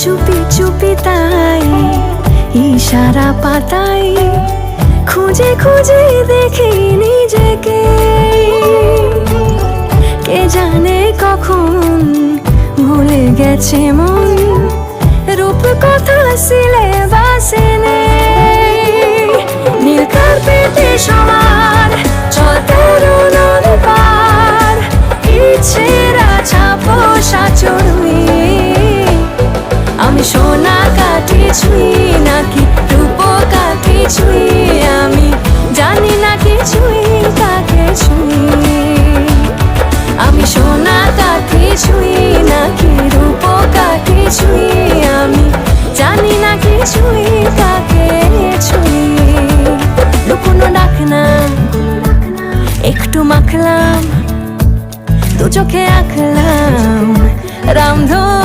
চুপি চুপি তাই ইশারা পাতাই খুঁজে খুঁজে দেখি নিজেকে। কে জানে কখন ভুলে গেছে মন, রূপ কথা সিলেবাসে নেই। নীল কার্পেটে সবার চলতে রোনার পার, ইচ্ছেরা ছাপোষা চড়ুই। আমি সোনা কাঠি ছুঁই নাকি রূপ কাঠি ছুঁই, আমি জানি না কিছুই কাকে ছুঁই। আমি সোনা কাঠি ছুঁই নাকি রূপ কাঠি ছুঁই, আমি জানি না কিছুই কাকে ছুঁই। লুকোনো ডাক না একটু মাখলাম, দু চোখে আঁকলাম রামধন।